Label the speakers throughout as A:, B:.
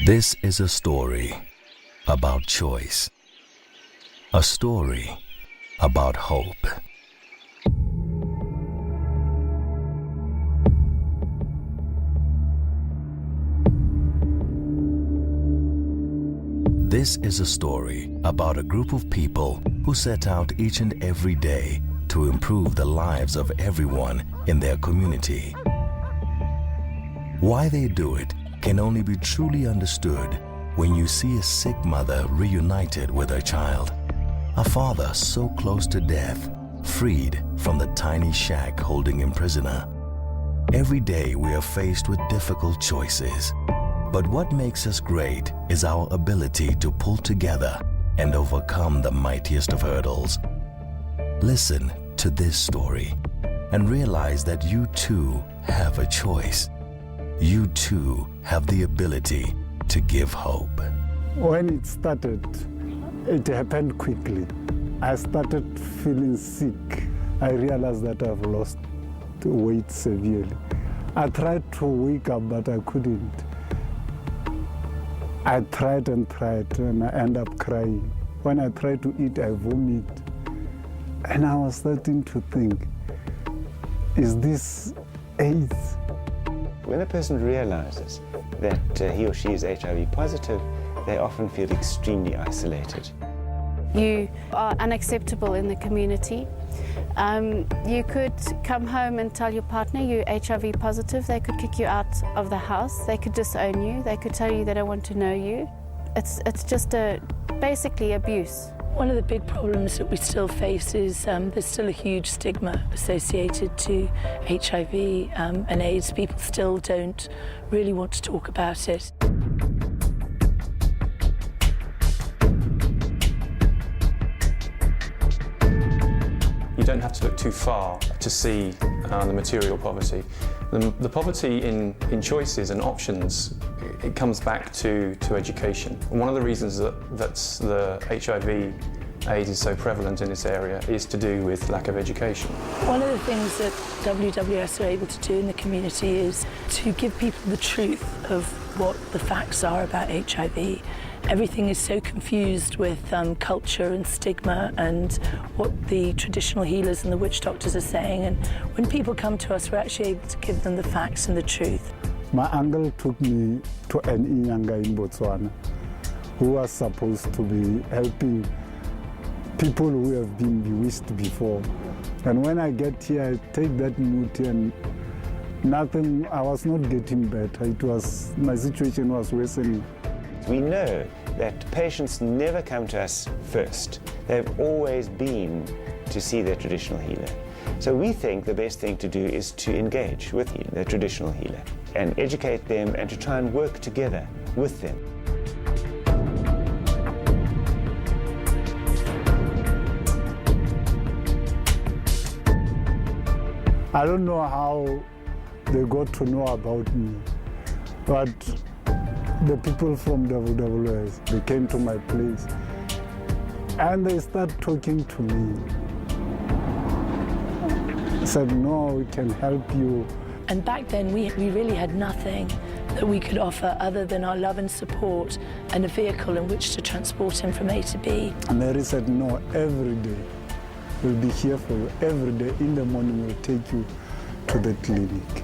A: This is a story about choice, a story about hope. This is a story about a group of people who set out each and every day to improve the lives of everyone in their community. Why they do it can only be truly understood when you see a sick mother reunited with her child, a father so close to death, freed from the tiny shack holding him prisoner. Every day we are faced with difficult choices, but what makes us great is our ability to pull together and overcome the mightiest of hurdles. Listen to this story and realize that you too have a choice. You too have the ability to give hope.
B: When it started, it happened quickly. I started feeling sick. I realized that I've lost weight severely. I tried to wake up, but I couldn't. I tried and I end up crying. When I try to eat, I vomit. And I was starting to think, is this AIDS?
C: When a person realizes that he or she is HIV positive, they often feel extremely isolated.
D: You are unacceptable in the community. You could come home and tell your partner you're HIV positive. They could kick you out of the house. They could disown you. They could tell you they don't want to know you. It's just basically abuse.
E: One of the big problems that we still face is there's still a huge stigma associated to HIV and AIDS. People still don't really want to talk about it.
F: You don't have to look too far to see the material poverty. The poverty in choices and options, it comes back to education. One of the reasons that the HIV AIDS is so prevalent in this area is to do with lack of education.
E: One of the things that WWS are able to do in the community is to give people the truth of what the facts are about HIV. Everything is so confused with culture and stigma and what the traditional healers and the witch doctors are saying. And when people come to us, we're actually able to give them the facts and the truth.
B: My uncle took me to an Inyanga in Botswana, who was supposed to be helping people who have been bewitched before. And when I get here, I take that note and nothing, I was not getting better. My situation was worsening.
C: We know that patients never come to us first. They've always been to see their traditional healer. So we think the best thing to do is to engage with the traditional healer and educate them and to try and work together with them.
B: I don't know how they got to know about me, but the people from WWS, they came to my place and they started talking to me. Said, no, we can help you.
E: And back then we really had nothing that we could offer other than our love and support and a vehicle in which to transport him from A to B.
B: And Mary said, no, every day we'll be here for you. Every day in the morning we'll take you to the clinic.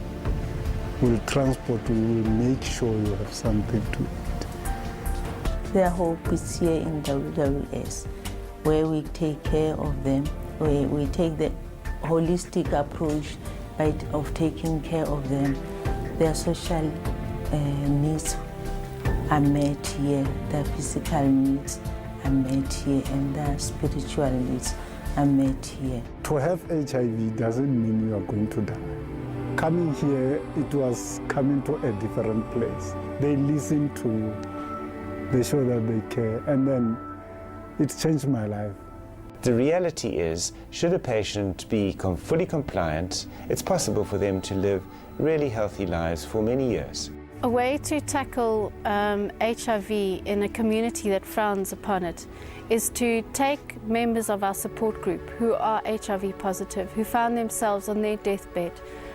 B: We'll transport you, we'll make sure you have something to eat.
G: Their hope is here in WWS, where we take care of them, where we take the holistic approach of taking care of them. Their social needs are met here, their physical needs are met here, and their spiritual needs are met here.
B: To have HIV doesn't mean you are going to die. Coming here, it was coming to a different place. They listen to you, they show that they care, and then it changed my life.
C: The reality is, should a patient be fully compliant, it's possible for them to live really healthy lives for many years.
D: A way to tackle HIV in a community that frowns upon it is to take members of our support group who are HIV positive, who found themselves on their deathbed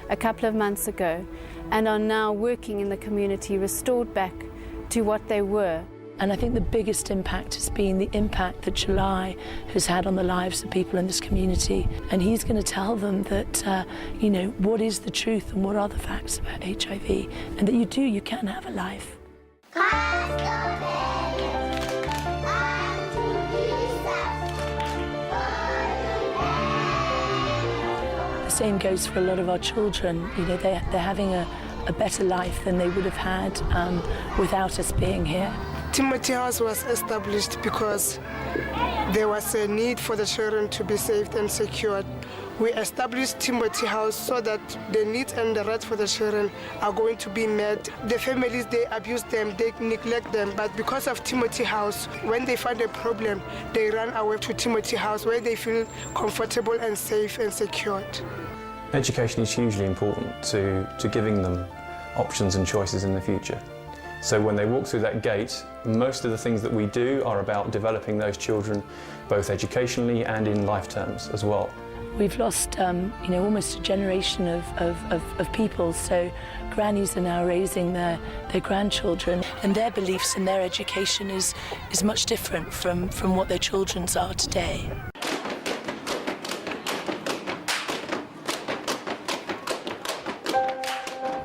D: a couple of months ago and are now working in the community, restored back to what they were.
E: And I think the biggest impact has been the impact that July has had on the lives of people in this community. And he's going to tell them that, you know, what is the truth and what are the facts about HIV, and that you can have a life. The same goes for a lot of our children. You know, they're having a better life than they would have had without us being here.
H: Timothy House was established because there was a need for the children to be safe and secured. We established Timothy House so that the needs and the rights for the children are going to be met. The families, they abuse them, they neglect them, but because of Timothy House, when they find a problem, they run away to Timothy House where they feel comfortable and safe and secured.
F: Education is hugely important to giving them options and choices in the future. So when they walk through that gate, most of the things that we do are about developing those children both educationally and in life terms as well.
E: We've lost you know, almost a generation of people, so grannies are now raising their grandchildren, and their beliefs and their education is much different from what their children's are today.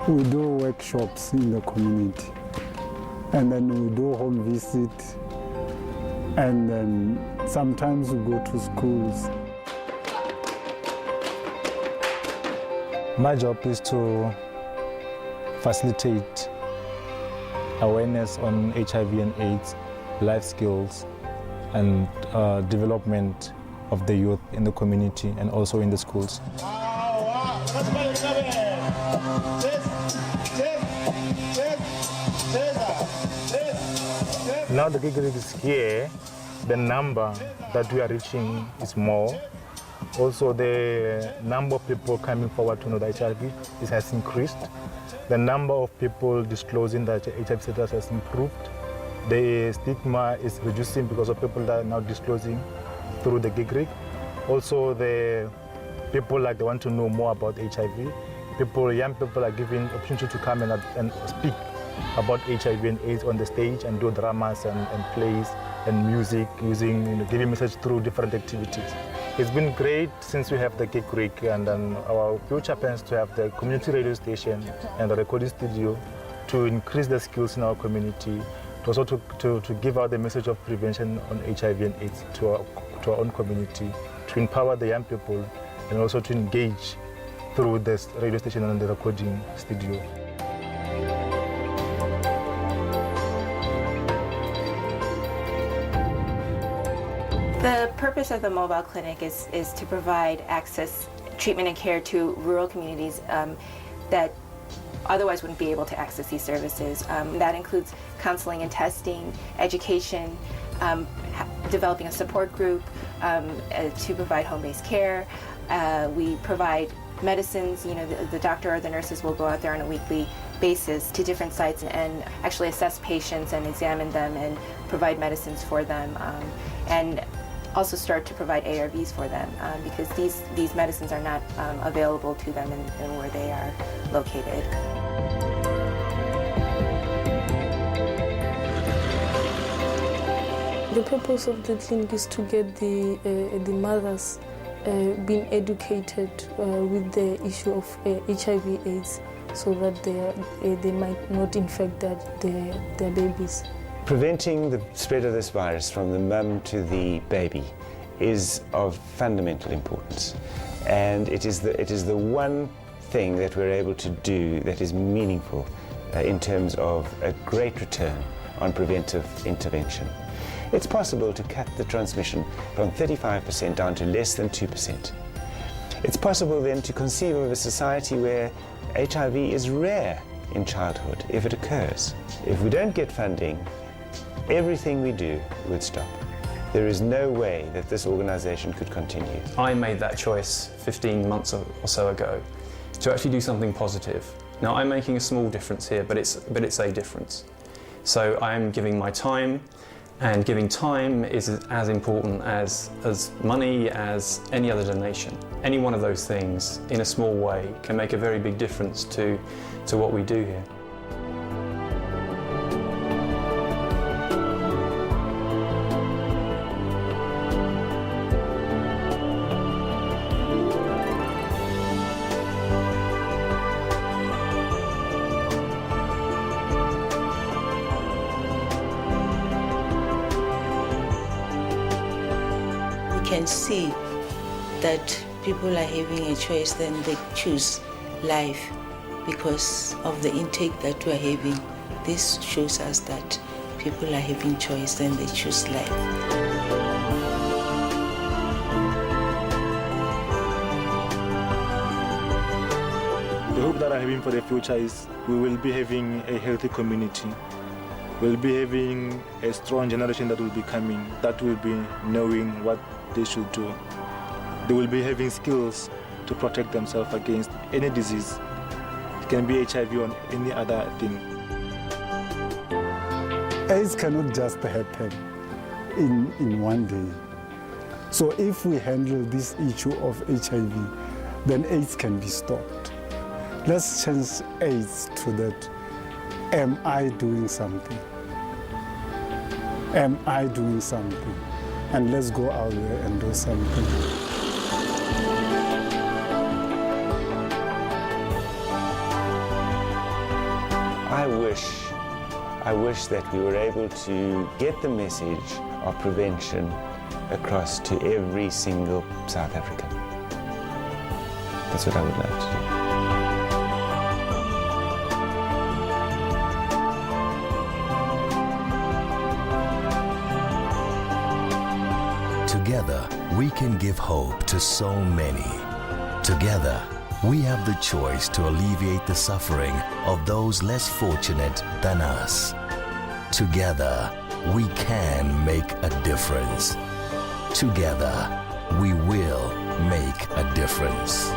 B: We do workshops in the community, and then we do home visit, and then sometimes we go to schools.
I: My job is to facilitate awareness on HIV and AIDS, life skills, and development of the youth in the community and also in the schools. Now the gig is here, the number that we are reaching is more. Also, the number of people coming forward to know that HIV has increased. The number of people disclosing that HIV status has improved. The stigma is reducing because of people that are now disclosing through the gig rig. Also, the people like they want to know more about HIV. Young people are given opportunity to come and speak about HIV and AIDS on the stage and do dramas and plays and music, giving message through different activities. It's been great since we have the gig rig, and our future plans to have the community radio station and the recording studio to increase the skills in our community, also to give out the message of prevention on HIV and AIDS to our own community, to empower the young people, and also to engage through this radio station and the recording studio.
J: The purpose of the mobile clinic is to provide access, treatment and care to rural communities that otherwise wouldn't be able to access these services. That includes counseling and testing, education, developing a support group to provide home-based care. We provide medicines. You know, the doctor or the nurses will go out there on a weekly basis to different sites and actually assess patients and examine them and provide medicines for them, and also start to provide ARVs for them because these medicines are not available to them in where they are located.
K: The purpose of the clinic is to get the mothers being educated with the issue of HIV/AIDS, so that they might not infect their babies.
C: Preventing the spread of this virus from the mum to the baby is of fundamental importance, and it is the one thing that we're able to do that is meaningful in terms of a great return on preventive intervention. It's possible to cut the transmission from 35% down to less than 2%. It's possible then to conceive of a society where HIV is rare in childhood if it occurs. If we don't get funding, everything we do would stop. There is no way that this organization could continue.
F: I made that choice 15 months or so ago to actually do something positive. Now, I'm making a small difference here, but it's a difference. So I'm giving my time, and giving time is as important as money, as any other donation. Any one of those things, in a small way, can make a very big difference to what we do here.
G: can see that people are having a choice, then they choose life because of the intake that we are having. This shows us that people are having choice, then they choose life.
I: The hope that I'm having for the future is we will be having a healthy community. We'll be having a strong generation that will be coming, that will be knowing what they should do. They will be having skills to protect themselves against any disease. It can be HIV or any other thing.
B: AIDS cannot just happen in one day. So if we handle this issue of HIV, then AIDS can be stopped. Let's change AIDS to that. Am I doing something? Am I doing something? And let's go out there and do something.
C: I wish that we were able to get the message of prevention across to every single South African. That's what I would like to do.
A: Together, we can give hope to so many. Together, we have the choice to alleviate the suffering of those less fortunate than us. Together, we can make a difference. Together, we will make a difference.